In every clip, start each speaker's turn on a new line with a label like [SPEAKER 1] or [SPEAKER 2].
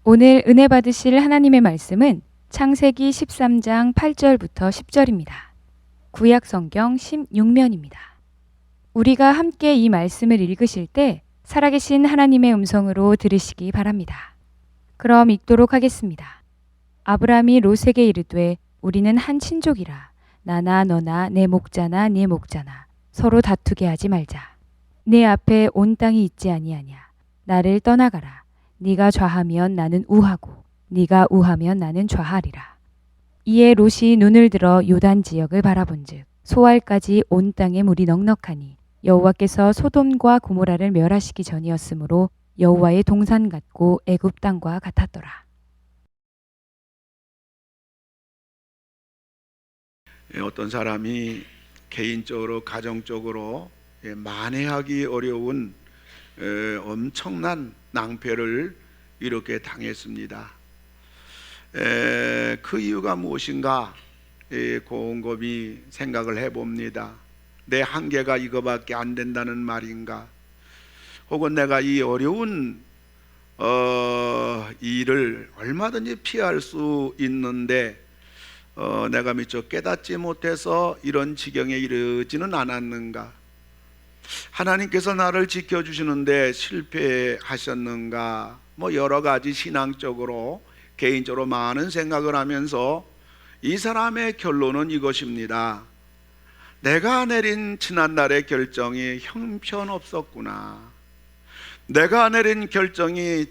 [SPEAKER 1] 오늘 은혜 받으실 하나님의 말씀은 창세기 13장 8절부터 10절입니다. 구약 성경 16면입니다. 우리가 함께 이 말씀을 읽으실 때 살아계신 하나님의 음성으로 들으시기 바랍니다. 그럼 읽도록 하겠습니다. 아브라함이 롯에게 이르되 우리는 한 친족이라 나나 너나 내 목자나 네 목자나 서로 다투게 하지 말자. 내 앞에 온 땅이 있지 아니하냐. 나를 떠나가라. 네가 좌하면 나는 우하고 네가 우하면 나는 좌하리라. 이에 롯이 눈을 들어 요단 지역을 바라본즉 소알까지 온 땅에 물이 넉넉하니 여호와께서 소돔과 고모라를 멸하시기 전이었으므로 여호와의 동산 같고 애굽 땅과 같았더라.
[SPEAKER 2] 어떤 사람이 개인적으로 가정적으로 만회하기 어려운 엄청난 낭패를 이렇게 당했습니다. 그 이유가 무엇인가 곰곰이 생각을 해봅니다. 내 한계가 이거밖에 안 된다는 말인가, 혹은 내가 이 어려운 일을 얼마든지 피할 수 있는데 내가 미처 깨닫지 못해서 이런 지경에 이르지는 않았는가, 하나님께서 나를 지켜주시는데 실패하셨는가, 여러 가지 신앙적으로 개인적으로 많은 생각을 하면서 이 사람의 결론은 이것입니다. 내가 내린 지난날의 결정이 형편없었구나. 내가 내린 결정이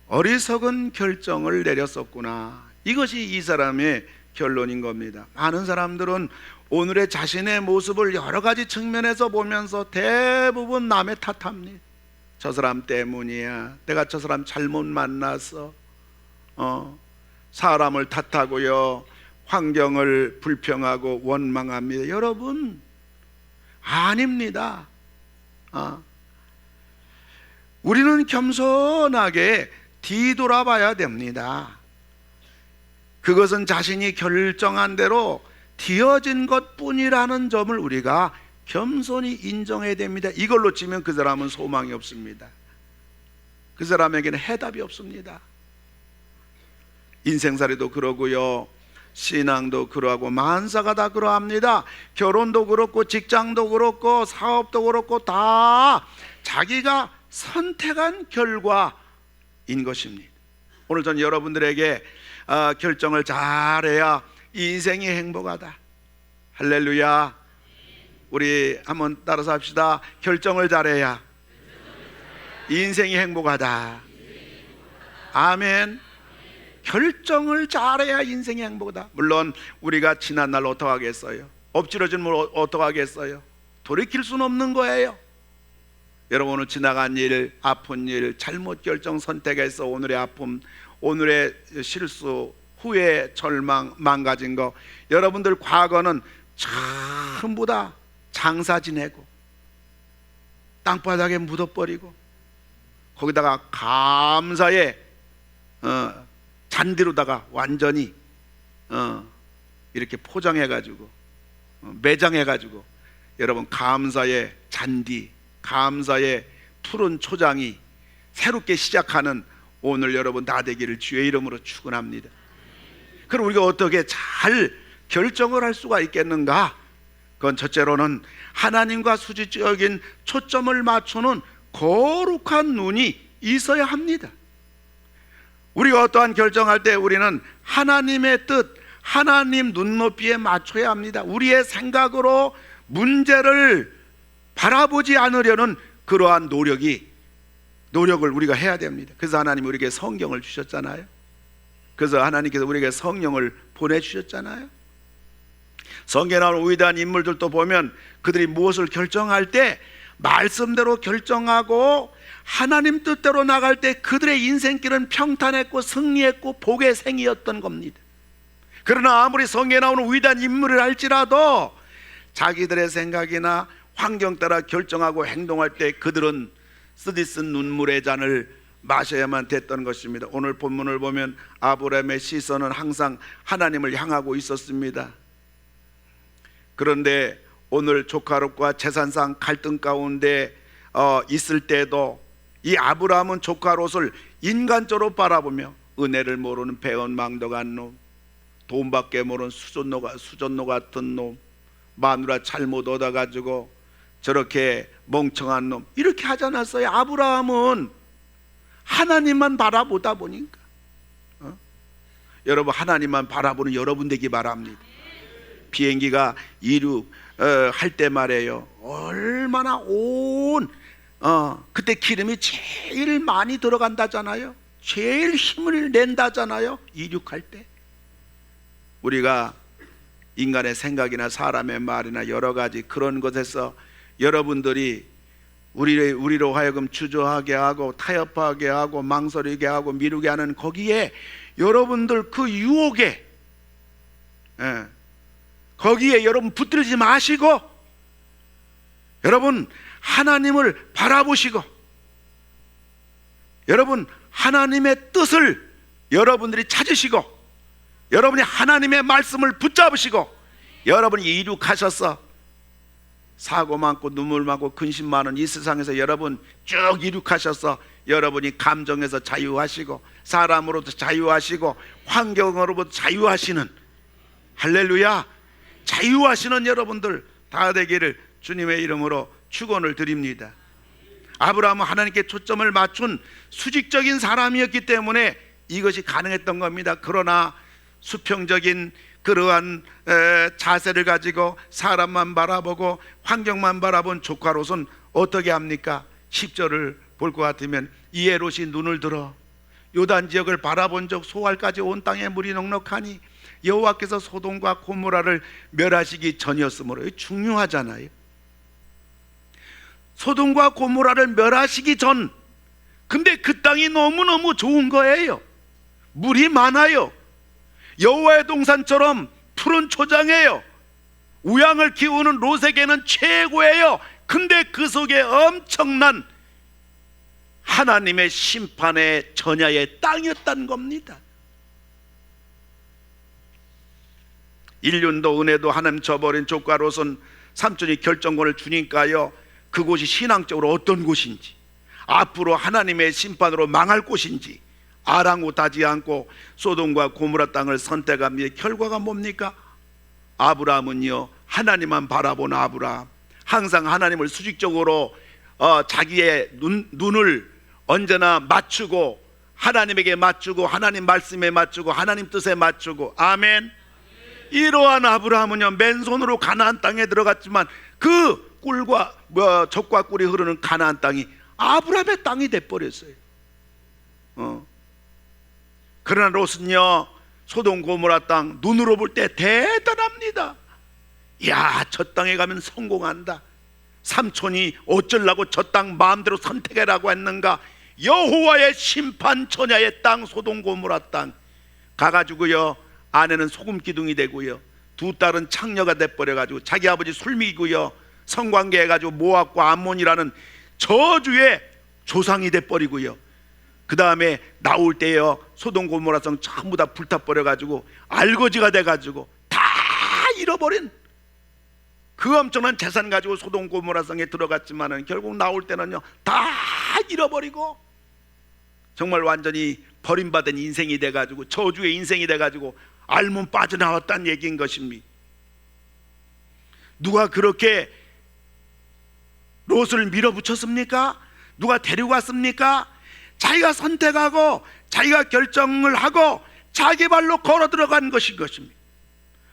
[SPEAKER 2] 어리석은 결정을 내렸었구나. 이것이 이 사람의 결론인 겁니다. 많은 사람들은 오늘의 자신의 모습을 여러 가지 측면에서 보면서 대부분 남의 탓합니다. 저 사람 때문이야. 내가 저 사람 잘못 만나서 사람을 탓하고요, 환경을 불평하고 원망합니다. 여러분, 아닙니다. 우리는 겸손하게 뒤돌아봐야 됩니다. 그것은 자신이 결정한 대로 되어진 것뿐이라는 점을 우리가 겸손히 인정해야 됩니다. 이걸로 치면 그 사람은 소망이 없습니다. 그 사람에게는 해답이 없습니다. 인생살이도 그러고요, 신앙도 그러하고 만사가 다 그러합니다. 결혼도 그렇고 직장도 그렇고 사업도 그렇고 다 자기가 선택한 결과인 것입니다. 오늘 전 여러분들에게 결정을 잘해야 인생이 행복하다. 할렐루야. 우리 한번 따라서 합시다. 결정을 잘해야 인생이 행복하다. 아멘. 결정을 잘해야 인생이 행복하다. 물론 우리가 지난날 어떡하겠어요? 엎질러지면 어떡하겠어요? 돌이킬 수는 없는 거예요. 여러분, 오늘 지나간 일, 아픈 일, 잘못 결정 선택해서 오늘의 아픔, 오늘의 실수, 후회, 절망, 망가진 거, 여러분들 과거는 전부 다 장사 지내고 땅바닥에 묻어버리고 거기다가 감사의 잔디로다가 완전히 이렇게 포장해가지고 매장해가지고 여러분, 감사의 잔디, 감사의 푸른 초장이 새롭게 시작하는 오늘 여러분 다 되기를 주의 이름으로 축원합니다. 그럼 우리가 어떻게 잘 결정을 할 수가 있겠는가? 그건 첫째로는 하나님과 수직적인 초점을 맞추는 거룩한 눈이 있어야 합니다. 우리가 어떠한 결정할 때 우리는 하나님의 뜻, 하나님 눈높이에 맞춰야 합니다. 우리의 생각으로 문제를 바라보지 않으려는 그러한 노력을 우리가 해야 됩니다. 그래서 하나님이 우리에게 성경을 주셨잖아요. 그래서 하나님께서 우리에게 성령을 보내주셨잖아요. 성경에 나오는 위대한 인물들도 보면 그들이 무엇을 결정할 때 말씀대로 결정하고 하나님 뜻대로 나갈 때 그들의 인생길은 평탄했고 승리했고 복의 생이었던 겁니다. 그러나 아무리 성경에 나오는 위대한 인물을 할지라도 자기들의 생각이나 환경 따라 결정하고 행동할 때 그들은 쓰디쓴 눈물의 잔을 마셔야만 됐던 것입니다. 오늘 본문을 보면 아브라함의 시선은 항상 하나님을 향하고 있었습니다. 그런데 오늘 조카롯과 재산상 갈등 가운데 있을 때도 이 아브라함은 조카 롯을 인간적으로 바라보며 은혜를 모르는 배은망덕한 놈, 돈밖에 모르는 수전노 같은 놈, 마누라 잘못 얻어가지고 저렇게 멍청한 놈, 이렇게 하지 않았어요. 아브라함은 하나님만 바라보다 보니까 여러분, 하나님만 바라보는 여러분 되기 바랍니다. 비행기가 이륙할 때 말이에요, 얼마나 그때 기름이 제일 많이 들어간다잖아요. 제일 힘을 낸다잖아요. 이륙할 때. 우리가 인간의 생각이나 사람의 말이나 여러 가지 그런 것에서 여러분들이 우리로 하여금 주저하게 하고 타협하게 하고 망설이게 하고 미루게 하는 거기에 여러분들 그 유혹에 거기에 여러분 붙들지 마시고 여러분 하나님을 바라보시고 여러분 하나님의 뜻을 여러분들이 찾으시고 여러분이 하나님의 말씀을 붙잡으시고 여러분이 이룩하셔서 사고 많고 눈물 많고 근심 많은 이 세상에서 여러분 쭉 이룩하셔서 여러분이 감정에서 자유하시고 사람으로부터 자유하시고 환경으로부터 자유하시는, 할렐루야, 자유하시는 여러분들 다 되기를 주님의 이름으로 축원을 드립니다. 아브라함은 하나님께 초점을 맞춘 수직적인 사람이었기 때문에 이것이 가능했던 겁니다. 그러나 수평적인 그러한 자세를 가지고 사람만 바라보고 환경만 바라본 조카 롯은 어떻게 합니까? 10절을 볼 것 같으면 이에 롯이 눈을 들어 요단 지역을 바라본 적 소알까지 온 땅에 물이 넉넉하니 여호와께서 소돔과 고모라를 멸하시기 전이었으므로. 이거 중요하잖아요. 소돔과 고모라를 멸하시기 전. 근데 그 땅이 너무너무 좋은 거예요. 물이 많아요. 여호와의 동산처럼 푸른 초장이에요. 우양을 키우는 롯에게는 최고예요. 근데 그 속에 엄청난 하나님의 심판의 전야의 땅이었다는 겁니다. 인륜도 은혜도 하나님 저버린 조카 롯은 삼촌이 결정권을 주니까요, 그곳이 신앙적으로 어떤 곳인지, 앞으로 하나님의 심판으로 망할 곳인지 아랑곳하지 않고 소돔과 고모라 땅을 선택합니다. 결과가 뭡니까? 아브라함은요, 하나님만 바라보는 아브라함, 항상 하나님을 수직적으로 자기의 눈을 언제나 맞추고 하나님에게 맞추고 하나님 말씀에 맞추고 하나님 뜻에 맞추고, 아멘. 이러한 아브라함은요, 맨손으로 가나안 땅에 들어갔지만 그 꿀과 젖과 꿀이 흐르는 가나안 땅이 아브라함의 땅이 돼버렸어요. 그러나 롯은요, 소돔 고모라 땅 눈으로 볼 때 대단합니다. 야, 저 땅에 가면 성공한다. 삼촌이 어쩌려고 저 땅 마음대로 선택해라고 했는가? 여호와의 심판 전야의 땅 소돔 고모라 땅 가가지고요, 아내는 소금 기둥이 되고요, 두 딸은 창녀가 돼버려가지고 자기 아버지 술 먹이고요, 성관계 해가지고 모압과 암몬이라는 저주의 조상이 돼버리고요, 그 다음에 나올 때요 소돔 고모라성 전부 다 불타버려가지고 알거지가 돼가지고 다 잃어버린 그 엄청난 재산 가지고 소돔 고모라성에 들어갔지만은 결국 나올 때는요 다 잃어버리고 정말 완전히 버림받은 인생이 돼가지고 저주의 인생이 돼가지고 알몸 빠져나왔다는 얘기인 것입니다. 누가 그렇게 롯을 밀어붙였습니까? 누가 데리고 왔습니까? 자기가 선택하고 자기가 결정을 하고 자기 발로 걸어 들어간 것인 것입니다.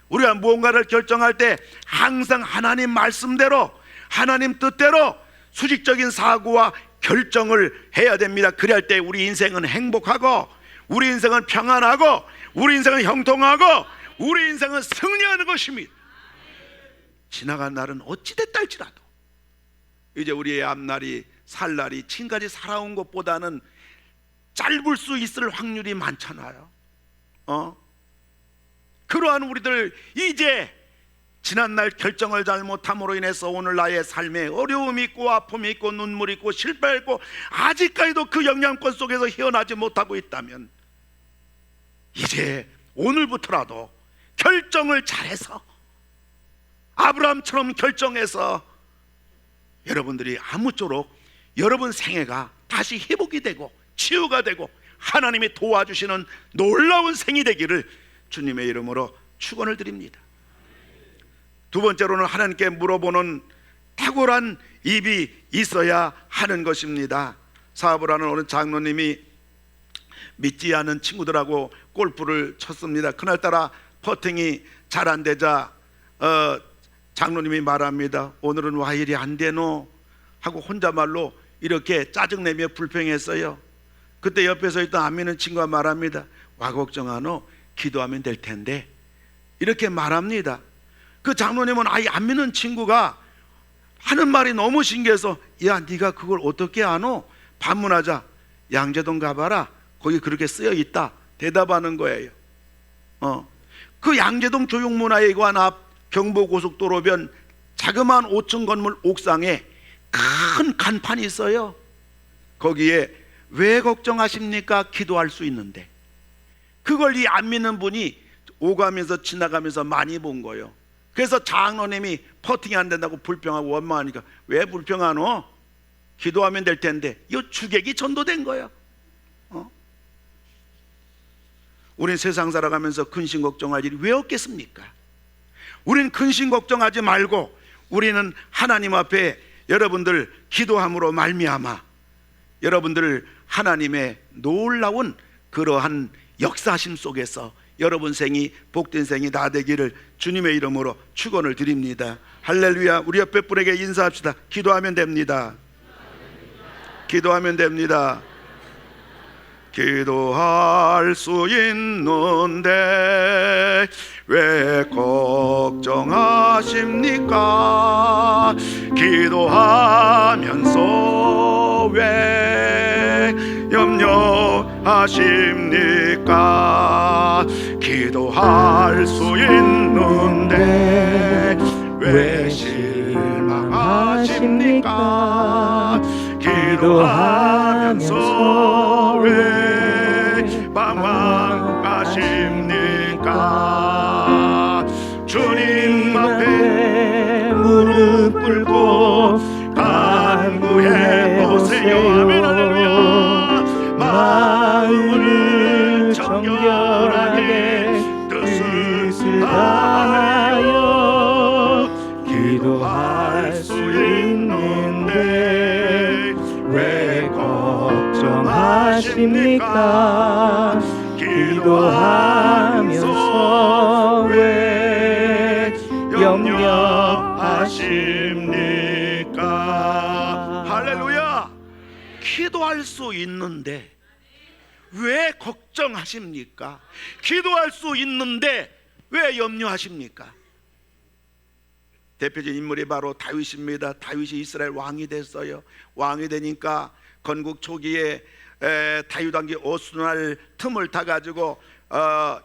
[SPEAKER 2] 우리가 무언가를 결정할 때 항상 하나님 말씀대로 하나님 뜻대로 수직적인 사고와 결정을 해야 됩니다. 그럴 때 우리 인생은 행복하고 우리 인생은 평안하고 우리 인생은 형통하고 우리 인생은 승리하는 것입니다. 지나간 날은 어찌 됐다 할지라도 이제 우리의 앞날이 살날이 지금까지 살아온 것보다는 짧을 수 있을 확률이 많잖아요. 그러한 우리들 이제 지난날 결정을 잘못함으로 인해서 오늘 나의 삶에 어려움이 있고 아픔이 있고 눈물이 있고 실패가 있고 아직까지도 그 영향권 속에서 헤어나지 못하고 있다면 이제 오늘부터라도 결정을 잘해서 아브라함처럼 결정해서 여러분들이 아무쪼록 여러분 생애가 다시 회복이 되고 치유가 되고 하나님이 도와주시는 놀라운 생이 되기를 주님의 이름으로 축원을 드립니다. 두 번째로는 하나님께 물어보는 탁월한 입이 있어야 하는 것입니다. 사업을 하는 어느 장로님이 믿지 않은 친구들하고 골프를 쳤습니다. 그날따라 퍼팅이 잘 안 되자 장로님이 말합니다. 오늘은 와 이리 안 되노? 하고 혼자말로 이렇게 짜증내며 불평했어요. 그때 옆에 서 있던 안 믿는 친구가 말합니다. 와 걱정하노? 기도하면 될 텐데. 이렇게 말합니다. 그 장로님은 아예 안 믿는 친구가 하는 말이 너무 신기해서 야 네가 그걸 어떻게 아노? 반문하자. 양재동 가봐라. 거기 그렇게 쓰여 있다. 대답하는 거예요. 그 양재동 조형문화회관 앞 경부고속도로변 자그마한 5층 건물 옥상에 큰 간판이 있어요. 거기에 왜 걱정하십니까? 기도할 수 있는데. 그걸 이 안 믿는 분이 오가면서 지나가면서 많이 본 거예요. 그래서 장로님이 퍼팅이 안 된다고 불평하고 원망하니까 왜 불평하노? 기도하면 될 텐데. 이 주객이 전도된 거예요. 우린 세상 살아가면서 근심 걱정할 일이 왜 없겠습니까? 우린 근심 걱정하지 말고 우리는 하나님 앞에 여러분들 기도함으로 말미암아 여러분들 하나님의 놀라운 그러한 역사심 속에서 여러분 생이 복된 생이 다 되기를 주님의 이름으로 축원을 드립니다. 할렐루야. 우리 옆에 분에게 인사합시다. 기도하면 됩니다. 기도하면 됩니다. 기도할 수 있는데 왜 걱정하십니까? 기도하면서 왜 염려하십니까? 기도할 수 있는데 왜 실망하십니까? 기도하면서 왜 방황하십니까? 주님 앞에 무릎 꿇고 간구해 보세요. 아멘. 할렐루야. 마음을 정결하게 뜻을 다하여 기도할 수 있는데 왜 걱정하십니까? 기도하면서 왜 염려하십니까? 할렐루야. 기도할 수 있는데 왜 걱정하십니까? 기도할 수 있는데 왜 염려하십니까? 대표적인 인물이 바로 다윗입니다. 다윗이 이스라엘 왕이 됐어요. 왕이 되니까 건국 초기에 다윗 왕기 어순할 틈을 타가지고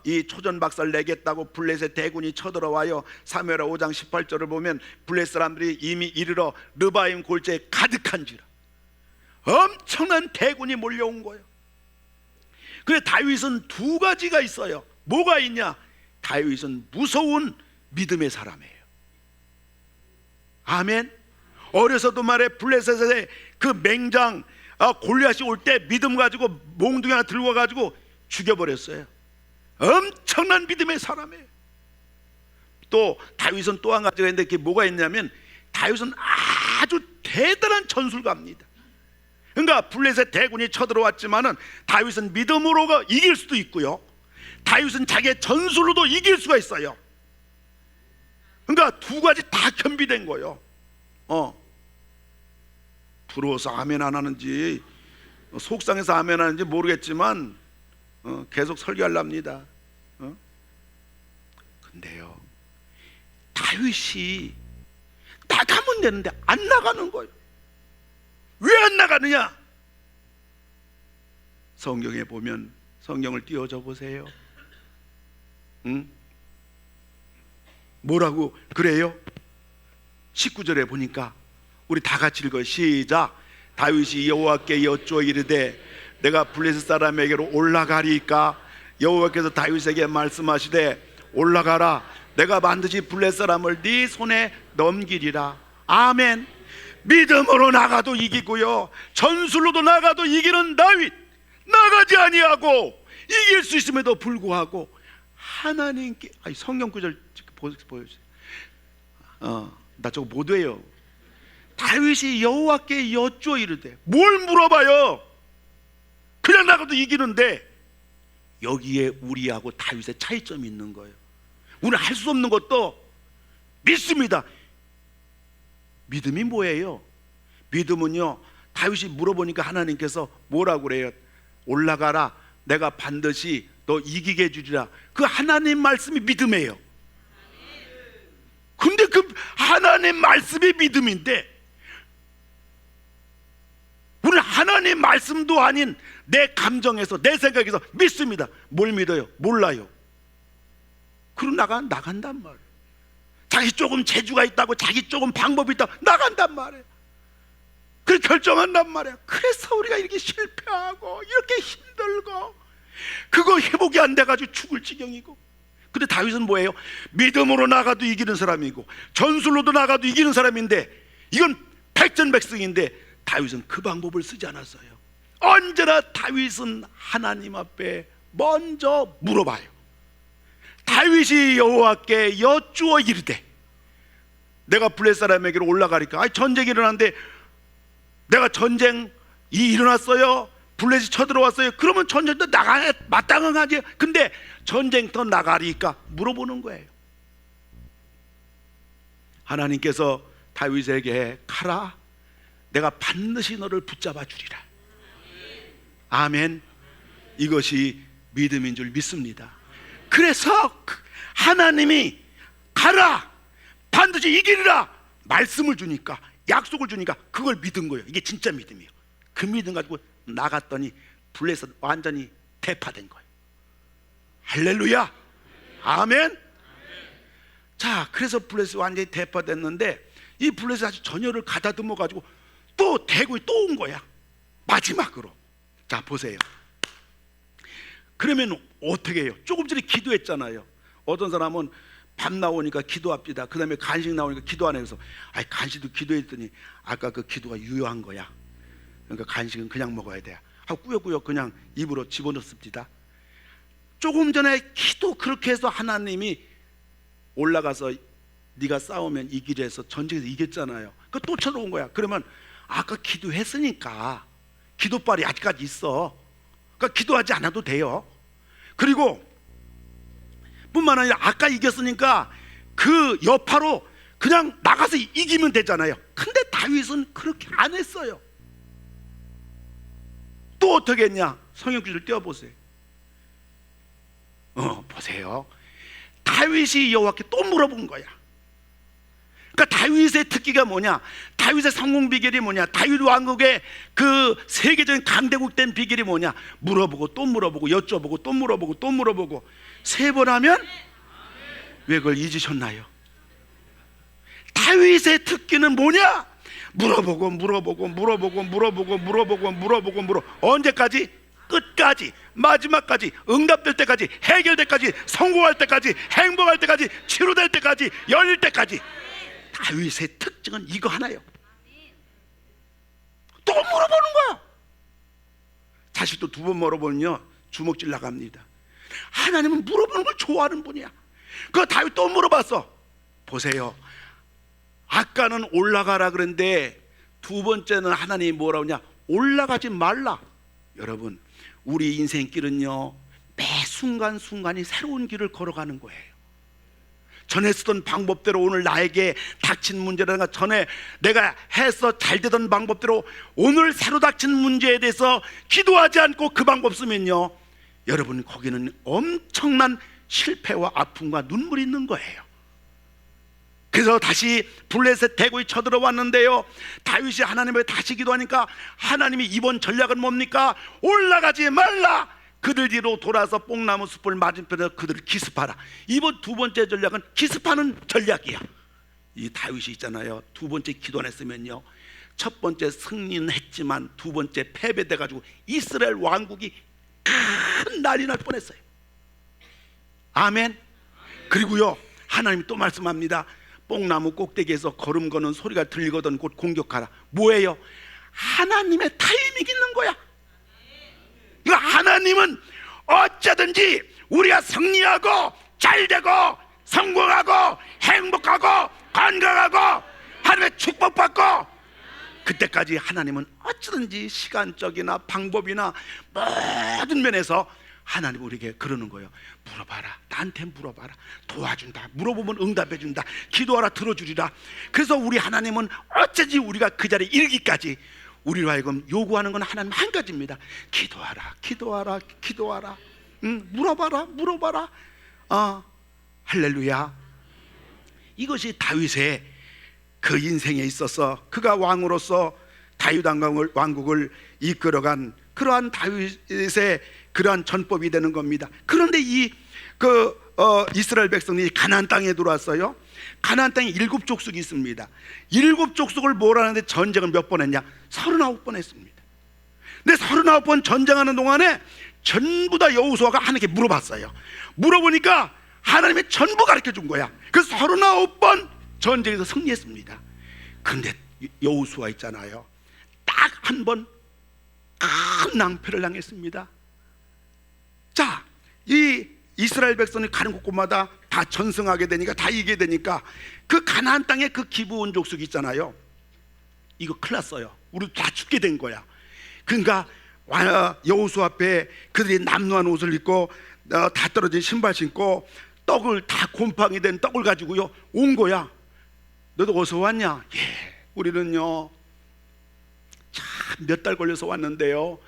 [SPEAKER 2] 이 초전박살 내겠다고 블레셋 대군이 쳐들어와요. 사무엘하 5장 18절을 보면 블레셋 사람들이 이미 이르러 르바임 골짜기에 가득한지라 엄청난 대군이 몰려온 거예요. 그래 다윗은 두 가지가 있어요. 뭐가 있냐? 다윗은 무서운 믿음의 사람이에요. 아멘. 어려서도 말해 블레셋의 그 맹장 골리앗이 올 때 믿음 가지고 몽둥이 하나 들고 가지고 죽여버렸어요. 엄청난 믿음의 사람이에요. 또 다윗은 또 한 가지가 있는데 그게 뭐가 있냐면 다윗은 아주 대단한 전술가입니다. 그러니까 블레셋 대군이 쳐들어왔지만은 다윗은 믿음으로 이길 수도 있고요, 다윗은 자기의 전술로도 이길 수가 있어요. 그러니까 두 가지 다 겸비된 거예요. 부러워서 아멘 안 하는지 속상해서 아멘 하는지 모르겠지만 계속 설교하랍니다. 근데요 다윗이 나가면 되는데 안 나가는 거예요. 왜 안 나가느냐? 성경에 보면 성경을 띄워줘 보세요. 뭐라고 그래요? 19절에 보니까 우리 다 같이 읽어요. 시작. 다윗이 여호와께 여쭈어 이르되 내가 블레셋 사람에게로 올라가리까? 여호와께서 다윗에게 말씀하시되 올라가라. 내가 반드시 블레셋 사람을 네 손에 넘기리라. 아멘. 믿음으로 나가도 이기고요, 전술로도 나가도 이기는 다윗, 나가지 아니하고 이길 수 있음에도 불구하고 하나님께, 성경 구절 보여주세요. 나 저거 못 외요. 다윗이 여호와께 여쭈어 이르되, 뭘 물어봐요? 그냥 나가도 이기는데 여기에 우리하고 다윗의 차이점이 있는 거예요. 우리는 할 수 없는 것도 믿습니다. 믿음이 뭐예요? 믿음은요, 다윗이 물어보니까 하나님께서 뭐라고 그래요? 올라가라, 내가 반드시 너 이기게 해주리라. 그 하나님 말씀이 믿음이에요. 근데 그 하나님 말씀이 믿음인데 우리는 하나님 말씀도 아닌 내 감정에서, 내 생각에서 믿습니다. 뭘 믿어요? 몰라요. 그럼 나간단 말이에요. 자기 조금 재주가 있다고, 자기 조금 방법이 있다고 나간단 말이에요. 그렇게 결정한단 말이에요. 그래서 우리가 이렇게 실패하고 이렇게 힘들고 그거 회복이 안 돼가지고 죽을 지경이고. 근데 다윗은 뭐예요? 믿음으로 나가도 이기는 사람이고 전술로도 나가도 이기는 사람인데, 이건 백전백승인데 다윗은 그 방법을 쓰지 않았어요. 언제나 다윗은 하나님 앞에 먼저 물어봐요. 다윗이 여호와께 여쭈어 이르되, 내가 블레셋 사람에게로 올라가니까, 전쟁이 일어났는데 내가 전쟁이 일어났어요, 블레셋이 쳐들어왔어요. 그러면 전쟁도 나가야 마땅하지. 근데 전쟁터 나가리까 물어보는 거예요. 하나님께서 다윗에게 가라, 내가 반드시 너를 붙잡아 주리라. 아멘. 이것이 믿음인 줄 믿습니다. 그래서 하나님이 가라, 반드시 이기리라 말씀을 주니까, 약속을 주니까 그걸 믿은 거예요. 이게 진짜 믿음이에요. 그 믿음 가지고 나갔더니 블레셋 완전히 대파된 거예요. 할렐루야. 아멘. 자, 그래서 블레셋 완전히 대파됐는데 이 블레셋 아주 전열을 가다듬어 가지고 또 대구에 또 온 거야, 마지막으로. 자, 보세요. 그러면 어떻게 해요? 조금 전에 기도했잖아요. 어떤 사람은 밥 나오니까 기도합시다, 그 다음에 간식 나오니까 기도 안 해서, 간식도 기도했더니 아까 그 기도가 유효한 거야, 그러니까 간식은 그냥 먹어야 돼 하고 꾸역꾸역 그냥 입으로 집어넣습니다. 조금 전에 기도 그렇게 해서 하나님이 올라가서 네가 싸우면 이기려 해서 전쟁에서 이겼잖아요. 그 또 쳐들어온 거야. 그러면 아까 기도했으니까 기도빨이 아직까지 있어. 그러니까 기도하지 않아도 돼요. 그리고 뿐만 아니라 아까 이겼으니까 그 여파로 그냥 나가서 이기면 되잖아요. 근데 다윗은 그렇게 안 했어요. 또 어떻게 했냐? 성경 구절 띄워보세요. 보세요. 다윗이 여호와께 또 물어본 거야. 그러니까 다윗의 특기가 뭐냐? 다윗의 성공 비결이 뭐냐? 다윗 왕국의 그 세계적인 강대국 된 비결이 뭐냐? 물어보고 또 물어보고 여쭤보고 또 물어보고 또 물어보고 세 번 하면 왜 그걸 잊으셨나요? 다윗의 특기는 뭐냐? 물어보고 언제까지? 끝까지, 마지막까지, 응답될 때까지, 해결될 때까지, 성공할 때까지, 행복할 때까지, 치료될 때까지, 열릴 때까지. 다윗의 특징은 이거 하나예요. 또 물어보는 거야. 자식도 두 번 물어보면요 주먹질 나갑니다. 하나님은 물어보는 걸 좋아하는 분이야. 그 다윗 또 물어봤어. 보세요. 아까는 올라가라 그랬는데 두 번째는 하나님이 뭐라고 하냐? 올라가지 말라. 여러분, 우리 인생길은요 매 순간순간이 새로운 길을 걸어가는 거예요. 전에 쓰던 방법대로 오늘 나에게 닥친 문제라든가 전에 내가 해서 잘 되던 방법대로 오늘 새로 닥친 문제에 대해서 기도하지 않고 그 방법 쓰면요 여러분 거기는 엄청난 실패와 아픔과 눈물이 있는 거예요. 그래서 다시 블레셋 대군이 쳐들어왔는데요 다윗이 하나님을 다시 기도하니까 하나님이 이번 전략은 뭡니까? 올라가지 말라. 그들 뒤로 돌아서 뽕나무 숲을 맞은편에서 그들을 기습하라. 이번 두 번째 전략은 기습하는 전략이야. 이 다윗이 있잖아요 두 번째 기도 안 했으면요 첫 번째 승리는 했지만 두 번째 패배돼 가지고 이스라엘 왕국이 큰 난리 날 뻔했어요. 아멘. 그리고요 하나님이 또 말씀합니다. 뽕나무 꼭대기에서 걸음 거는 소리가 들리거든 곧 공격하라. 뭐예요? 하나님의 타이밍이 있는 거야. 이거 하나님은 어쩌든지 우리가 승리하고 잘되고 성공하고 행복하고 건강하고 하나님의 축복받고, 그때까지 하나님은 어쩌든지 시간적이나 방법이나 모든 면에서 하나님 우리에게 그러는 거예요. 물어봐라, 나한테 물어봐라, 도와준다, 물어보면 응답해준다, 기도하라 들어주리라. 그래서 우리 하나님은 어쩌지 우리가 그 자리에 이르기까지 우리로 하여금 요구하는 건 하나님 한 가지입니다. 기도하라, 기도하라, 기도하라. 물어봐라, 물어봐라. 할렐루야. 이것이 다윗의 그 인생에 있어서 그가 왕으로서 다윗 왕국을 이끌어간 그러한 다윗의 그러한 전법이 되는 겁니다. 그런데 이스라엘 백성이 가나안 땅에 들어왔어요. 가나안 땅에 7족속이 있습니다. 7족속을 몰아내는데 전쟁을 몇 번 했냐? 39번 했습니다. 근데 39번 전쟁하는 동안에 전부 다 여호수아가 하나님께 물어봤어요. 물어보니까 하나님이 전부 가르쳐 준 거야. 그래서 39번 전쟁에서 승리했습니다. 그런데 여호수아 있잖아요, 딱 한 번 큰 낭패를 당했습니다. 자, 이 이스라엘 백성이 가는 곳곳마다 다 전승하게 되니까, 다 이기게 되니까 그 가나안 땅에 그 기브온 족속이 있잖아요, 이거 큰일 났어요. 우리 다 죽게 된 거야. 그러니까 여호수아 앞에 그들이 남루한 옷을 입고 다 떨어진 신발 신고 떡을 다 곰팡이 된 떡을 가지고요 온 거야. 너도 어디서 왔냐? 예, 우리는요 참 몇 달 걸려서 왔는데요,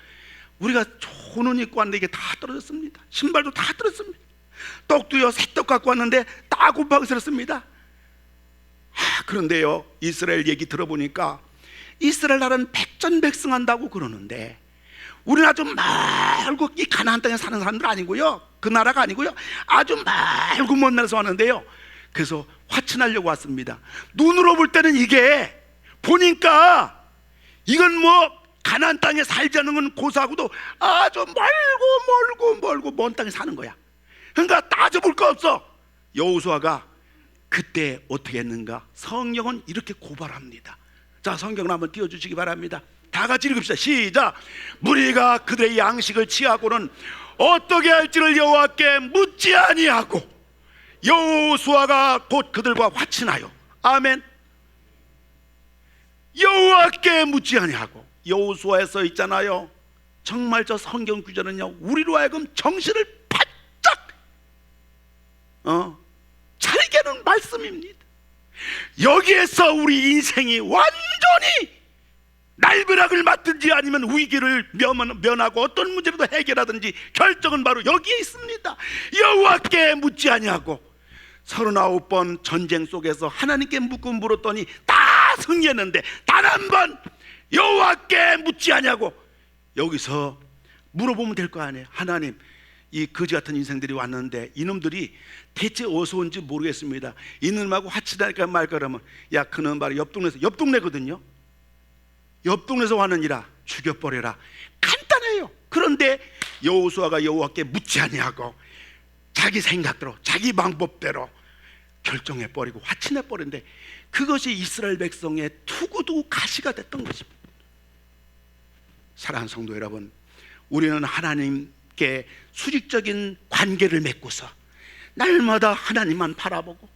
[SPEAKER 2] 우리가 좋은 옷 입고 왔는데 이게 다 떨어졌습니다. 신발도 다 떨어졌습니다. 떡도요 새떡 갖고 왔는데 다 곰팡이 들었습니다. 그런데요 이스라엘 얘기 들어보니까 이스라엘 나라는 백전백승한다고 그러는데 우리는 아주 멀고 이 가나안 땅에 사는 사람들 아니고요, 그 나라가 아니고요, 아주 멀고 먼 나라에서 왔는데요, 그래서 화친하려고 왔습니다. 눈으로 볼 때는 이게 보니까 이건 뭐 가나안 땅에 살지 않는 건 고사하고도 아주 멀고 먼 땅에 사는 거야. 그러니까 따져볼 거 없어. 여호수아가 그때 어떻게 했는가? 성경은 이렇게 고발합니다. 자, 성경을 한번 띄워주시기 바랍니다. 다 같이 읽읍시다. 시작. 무리가 그들의 양식을 취하고는 어떻게 할지를 여호와께 묻지 아니하고 여호수아가 곧 그들과 화친하여, 아멘, 여호와께 묻지 아니하고. 여호수아에 써 있잖아요, 정말 저 성경 구절은요 우리로 하여금 정신을 바짝 차리게 하는 말씀입니다. 여기에서 우리 인생이 완전히 날벼락을 맞든지 아니면 위기를 면하고 어떤 문제라도 해결하든지 결정은 바로 여기에 있습니다. 여호와께 묻지 아니하고 39번 전쟁 속에서 하나님께 묻고 물었더니 다 승리했는데 단 한 번 여호와께 묻지 아니하고. 여기서 물어보면 될 거 아니에요. 하나님, 이 거지 같은 인생들이 왔는데 이놈들이 대체 어디서 온지 모르겠습니다. 이놈하고 화치다니까 말까 그러면, 야, 그놈 바로 옆 동네거든요. 옆 동네에서 왔느니라 죽여버려라. 간단해요. 그런데 여호수아가 여호와께 묻지 아니하고 자기 생각대로 자기 방법대로 결정해버리고 화친해버렸는데 그것이 이스라엘 백성의 투구도 가시가 됐던 것입니다. 사랑하는 성도 여러분, 우리는 하나님께 수직적인 관계를 맺고서 날마다 하나님만 바라보고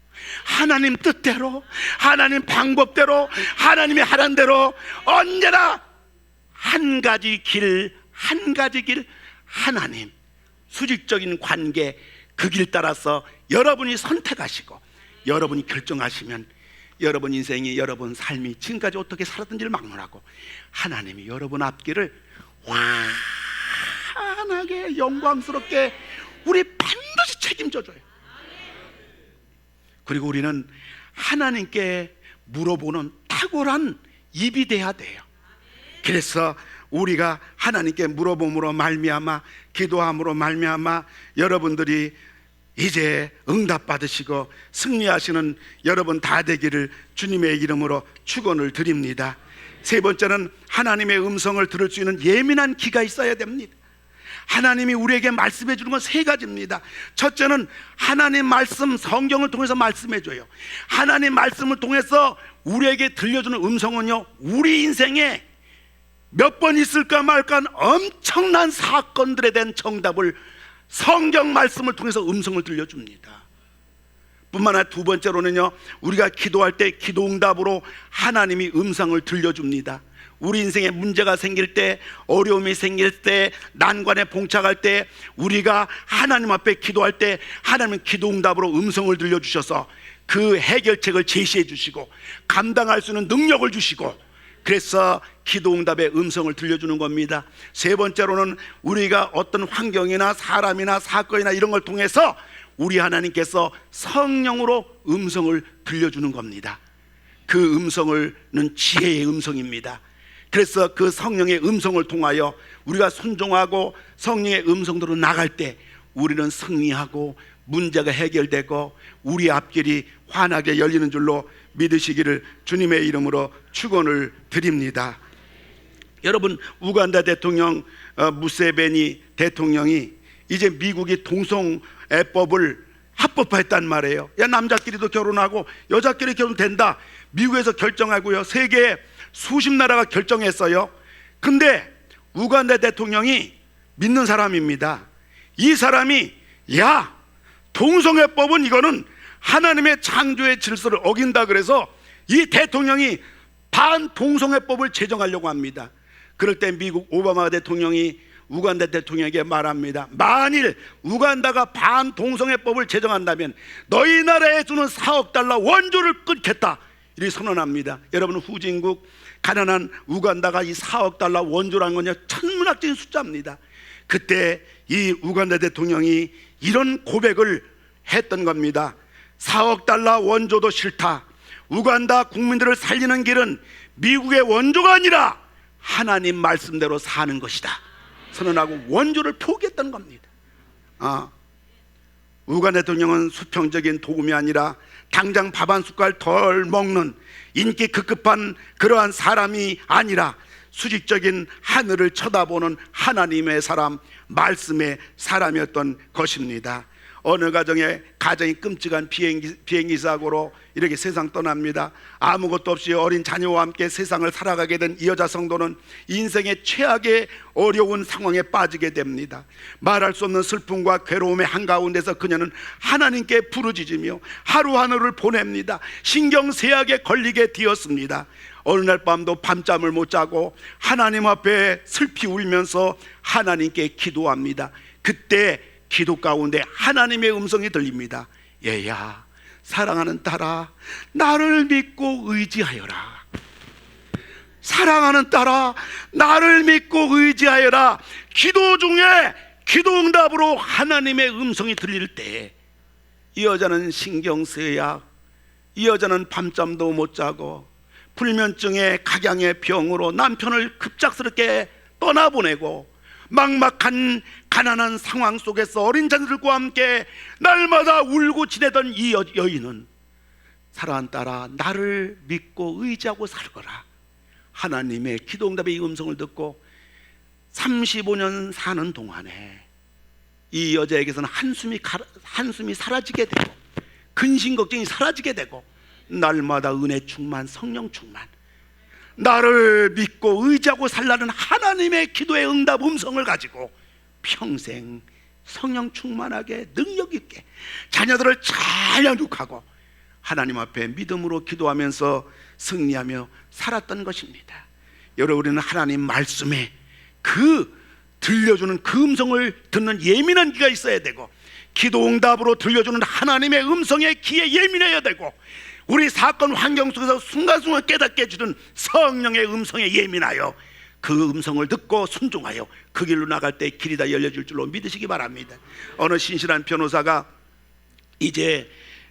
[SPEAKER 2] 하나님 뜻대로, 하나님 방법대로, 하나님이 하라는 대로 언제나 한 가지 길, 하나님 수직적인 관계, 그 길 따라서 여러분이 선택하시고 여러분이 결정하시면 여러분 인생이, 여러분 삶이 지금까지 어떻게 살았던지를 막론하고 하나님이 여러분 앞길을 환하게 영광스럽게 우리 반드시 책임져줘요. 그리고 우리는 하나님께 물어보는 탁월한 입이 돼야 돼요. 그래서 우리가 하나님께 물어봄으로 말미암아, 기도함으로 말미암아 여러분들이 이제 응답받으시고 승리하시는 여러분 다 되기를 주님의 이름으로 축원을 드립니다. 세 번째는 하나님의 음성을 들을 수 있는 예민한 귀가 있어야 됩니다. 하나님이 우리에게 말씀해 주는 건 세 가지입니다. 첫째는 하나님 말씀, 성경을 통해서 말씀해 줘요. 하나님 말씀을 통해서 우리에게 들려주는 음성은요, 우리 인생에 몇 번 있을까 말까 한 엄청난 사건들에 대한 정답을 성경 말씀을 통해서 음성을 들려줍니다. 뿐만 아니라 두 번째로는요, 우리가 기도할 때 기도응답으로 하나님이 음성을 들려줍니다. 우리 인생에 문제가 생길 때, 어려움이 생길 때, 난관에 봉착할 때, 우리가 하나님 앞에 기도할 때 하나님은 기도응답으로 음성을 들려주셔서 그 해결책을 제시해 주시고 감당할 수 있는 능력을 주시고, 그래서 기도응답의 음성을 들려주는 겁니다. 세 번째로는 우리가 어떤 환경이나 사람이나 사건이나 이런 걸 통해서 우리 하나님께서 성령으로 음성을 들려주는 겁니다. 그 음성은 지혜의 음성입니다. 그래서 그 성령의 음성을 통하여 우리가 순종하고 성령의 음성대로 나갈 때 우리는 승리하고 문제가 해결되고 우리 앞길이 환하게 열리는 줄로 믿으시기를 주님의 이름으로 축원을 드립니다. 여러분, 우간다 대통령 무세베니 대통령이 이제 미국이 동성애법을 합법화했단 말이에요. 야, 남자끼리도 결혼하고 여자끼리 결혼된다. 미국에서 결정하고요, 세계 수십 나라가 결정했어요. 근데 우간다 대통령이 믿는 사람입니다. 이 사람이, 야, 동성애법은 이거는 하나님의 창조의 질서를 어긴다, 그래서 이 대통령이 반동성애법을 제정하려고 합니다. 그럴 때 미국 오바마 대통령이 우간다 대통령에게 말합니다. 만일 우간다가 반동성애법을 제정한다면 너희 나라에 주는 4억 달러 원조를 끊겠다, 이렇게 선언합니다. 여러분, 후진국 가난한 우간다가 이 4억 달러 원조라는 건요, 천문학적인 숫자입니다. 그때 이 우간다 대통령이 이런 고백을 했던 겁니다. 4억 달러 원조도 싫다. 우간다 국민들을 살리는 길은 미국의 원조가 아니라 하나님 말씀대로 사는 것이다 선언하고 원조를 포기했던 겁니다. 우간다 대통령은 수평적인 도움이 아니라 당장 밥 한 숟갈 덜 먹는 인기 급급한 그러한 사람이 아니라 수직적인 하늘을 쳐다보는 하나님의 사람, 말씀의 사람이었던 것입니다. 어느 가정이 끔찍한 비행기 사고로 이렇게 세상 떠납니다. 아무것도 없이 어린 자녀와 함께 세상을 살아가게 된 이 여자 성도는 인생의 최악의 어려운 상황에 빠지게 됩니다. 말할 수 없는 슬픔과 괴로움의 한가운데서 그녀는 하나님께 부르짖으며 하루하루를 보냅니다. 신경쇠약에 걸리게 되었습니다. 어느 날 밤도 밤잠을 못 자고 하나님 앞에 슬피 울면서 하나님께 기도합니다. 그때 기도 가운데 하나님의 음성이 들립니다. 얘야, 사랑하는 딸아, 나를 믿고 의지하여라. 사랑하는 딸아, 나를 믿고 의지하여라. 기도 중에 기도응답으로 하나님의 음성이 들릴 때 이 여자는 신경쇠약, 이 여자는 밤잠도 못 자고 불면증에 각양의 병으로 남편을 급작스럽게 떠나보내고 막막한 가난한 상황 속에서 어린 자들과 함께 날마다 울고 지내던 이 여인은 사랑하는 딸아, 나를 믿고 의지하고 살거라. 하나님의 기도응답의 이 음성을 듣고 35년 사는 동안에 이 여자에게서는 한숨이 사라지게 되고 근심 걱정이 사라지게 되고 날마다 은혜 충만, 성령 충만, 나를 믿고 의지하고 살라는 하나님의 기도의 응답 음성을 가지고 평생 성령 충만하게 능력 있게 자녀들을 잘 양육하고 하나님 앞에 믿음으로 기도하면서 승리하며 살았던 것입니다. 여러분, 우리는 하나님 말씀에 그 들려주는 그 음성을 듣는 예민한 귀가 있어야 되고 기도 응답으로 들려주는 하나님의 음성의 귀에 예민해야 되고 우리 사건 환경 속에서 순간순간 깨닫게 해주는 성령의 음성에 예민하여 그 음성을 듣고 순종하여 그 길로 나갈 때 길이 다 열려줄 줄로 믿으시기 바랍니다. 어느 신실한 변호사가 이제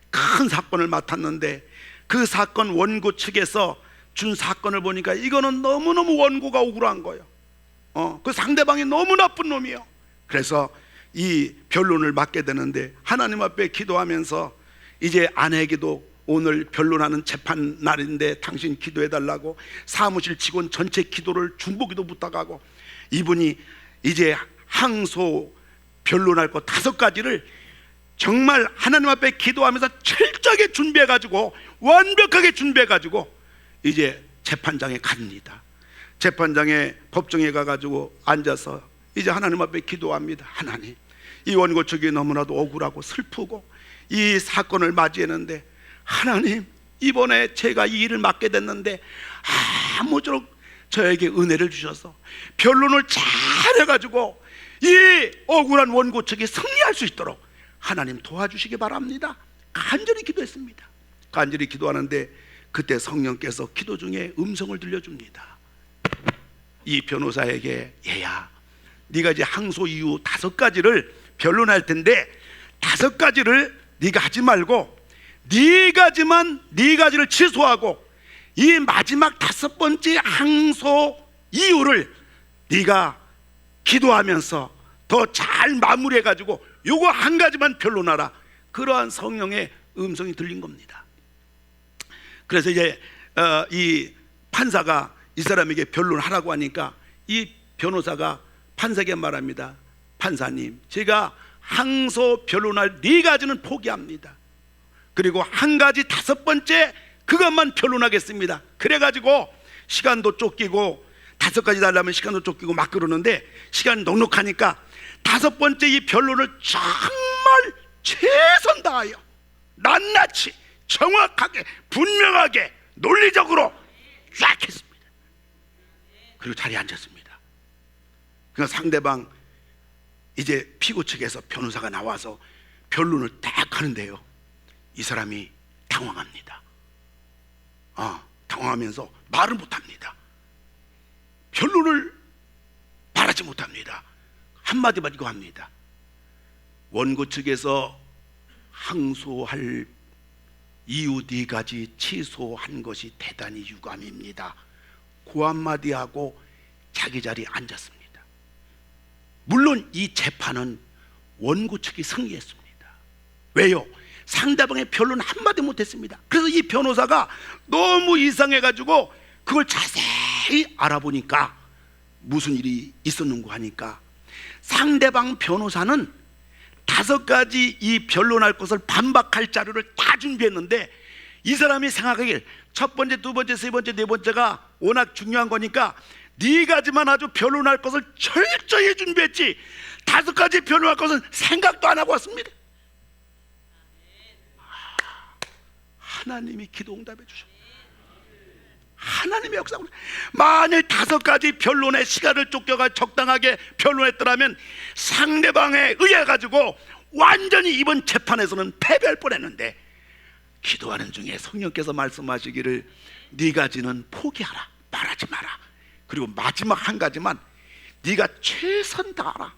[SPEAKER 2] 큰 사건을 맡았는데 그 사건 원고 측에서 준 사건을 보니까 이거는 너무너무 원고가 억울한 거예요. 그 상대방이 너무 나쁜 놈이에요. 그래서 이 변론을 맡게 되는데 하나님 앞에 기도하면서 이제 아내에게도 오늘 변론하는 재판 날인데 당신 기도해달라고 사무실 직원 전체 기도를 중보기도 부탁하고 이분이 이제 항소 변론할 것 5가지를 정말 하나님 앞에 기도하면서 철저하게 준비해가지고 완벽하게 준비해가지고 이제 재판장에 갑니다. 재판장에 법정에 가가지고 앉아서 이제 하나님 앞에 기도합니다. 하나님, 이 원고 측이 너무나도 억울하고 슬프고 이 사건을 맞이했는데 하나님, 이번에 제가 이 일을 맡게 됐는데 아무쪼록 저에게 은혜를 주셔서 변론을 잘 해가지고 이 억울한 원고 측이 승리할 수 있도록 하나님 도와주시기 바랍니다. 간절히 기도했습니다. 간절히 기도하는데 그때 성령께서 기도 중에 음성을 들려줍니다. 이 변호사에게, 얘야, 네가 이제 항소 이유 5가지를 변론할 텐데 5가지를 네가 하지 말고 네 가지를 취소하고 이 마지막 5번째 항소 이유를 네가 기도하면서 더 잘 마무리해가지고 요거 한 가지만 변론하라. 그러한 성령의 음성이 들린 겁니다. 그래서 이제 이 판사가 이 사람에게 변론하라고 하니까 이 변호사가 판사에게 말합니다. 판사님, 제가 항소 변론할 4가지는 포기합니다. 그리고 한 가지 5번째 그것만 변론하겠습니다. 그래가지고 시간도 쫓기고 5가지 달라면 시간도 쫓기고 막 그러는데 시간이 넉넉하니까 5번째 이 변론을 정말 최선 다하여 낱낱이 정확하게 분명하게 논리적으로 쫙 했습니다. 그리고 자리에 앉았습니다. 그러니까 상대방 이제 피고 측에서 변호사가 나와서 변론을 딱 하는데요, 이 사람이 당황합니다. 당황하면서 말을 못합니다. 변론을 말하지 못합니다. 한마디만 이거 합니다. 원고 측에서 항소할 이유 4가지 취소한 것이 대단히 유감입니다. 그 한마디하고 자기 자리에 앉았습니다. 물론 이 재판은 원고 측이 승리했습니다. 왜요? 상대방의 변론 한마디 못했습니다. 그래서 이 변호사가 너무 이상해가지고 그걸 자세히 알아보니까 무슨 일이 있었는고 하니까 상대방 변호사는 5가지 이 변론할 것을 반박할 자료를 다 준비했는데 이 사람이 생각하길 첫 번째, 두 번째, 세 번째, 네 번째가 워낙 중요한 거니까 4가지만 아주 변론할 것을 철저히 준비했지 5가지 변론할 것은 생각도 안 하고 왔습니다. 하나님이 기도 응답해 주셨습니다. 하나님의 역사로 만일 5가지 변론의 시간을 쫓겨가 적당하게 변론했더라면 상대방에 의해 가지고 완전히 이번 재판에서는 패배할 뻔했는데 기도하는 중에 성령께서 말씀하시기를 4가지는 포기하라, 말하지 마라. 그리고 마지막 한 가지만 네가 최선 다하라.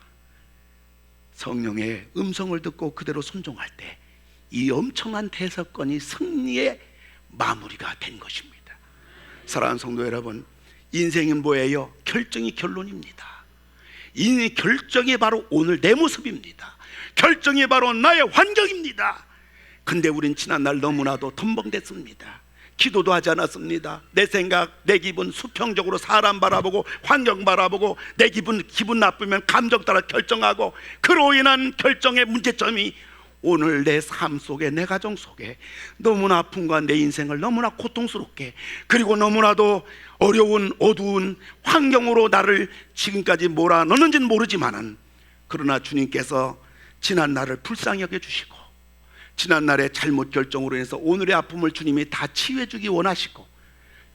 [SPEAKER 2] 성령의 음성을 듣고 그대로 순종할 때 이 엄청난 대사건이 승리의 마무리가 된 것입니다. 사랑하는 성도 여러분, 인생은 뭐예요? 결정이 결론입니다. 이 결정이 바로 오늘 내 모습입니다. 결정이 바로 나의 환경입니다. 근데 우린 지난날 너무나도 덤벙댔습니다. 기도도 하지 않았습니다. 내 생각, 내 기분, 수평적으로 사람 바라보고 환경 바라보고 내 기분 나쁘면 감정 따라 결정하고 그로 인한 결정의 문제점이 오늘 내 삶 속에, 내 가정 속에 너무나 아픔과 내 인생을 너무나 고통스럽게 그리고 너무나도 어려운 어두운 환경으로 나를 지금까지 몰아넣는지는 모르지만은 그러나 주님께서 지난 날을 불쌍히 여겨주시고 지난 날의 잘못 결정으로 인해서 오늘의 아픔을 주님이 다 치유해 주기 원하시고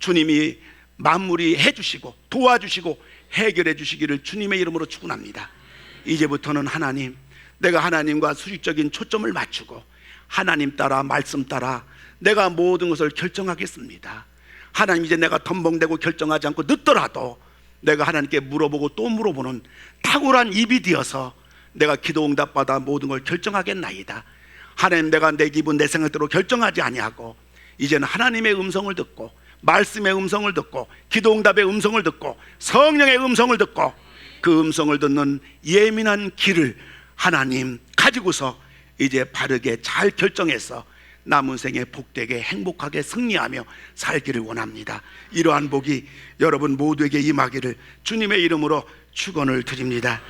[SPEAKER 2] 주님이 마무리해 주시고 도와주시고 해결해 주시기를 주님의 이름으로 축원합니다. 이제부터는 하나님, 내가 하나님과 수직적인 초점을 맞추고 하나님 따라 말씀 따라 내가 모든 것을 결정하겠습니다. 하나님, 이제 내가 덤벙대고 결정하지 않고 늦더라도 내가 하나님께 물어보고 또 물어보는 탁월한 입이 되어서 내가 기도 응답받아 모든 걸 결정하겠나이다. 하나님, 내가 내 기분 내 생각대로 결정하지 아니하고 이제는 하나님의 음성을 듣고 말씀의 음성을 듣고 기도 응답의 음성을 듣고 성령의 음성을 듣고 그 음성을 듣는 예민한 귀를 하나님 가지고서 이제 바르게 잘 결정해서 남은 생에 복되게 행복하게 승리하며 살기를 원합니다. 이러한 복이 여러분 모두에게 임하기를 주님의 이름으로 축원을 드립니다.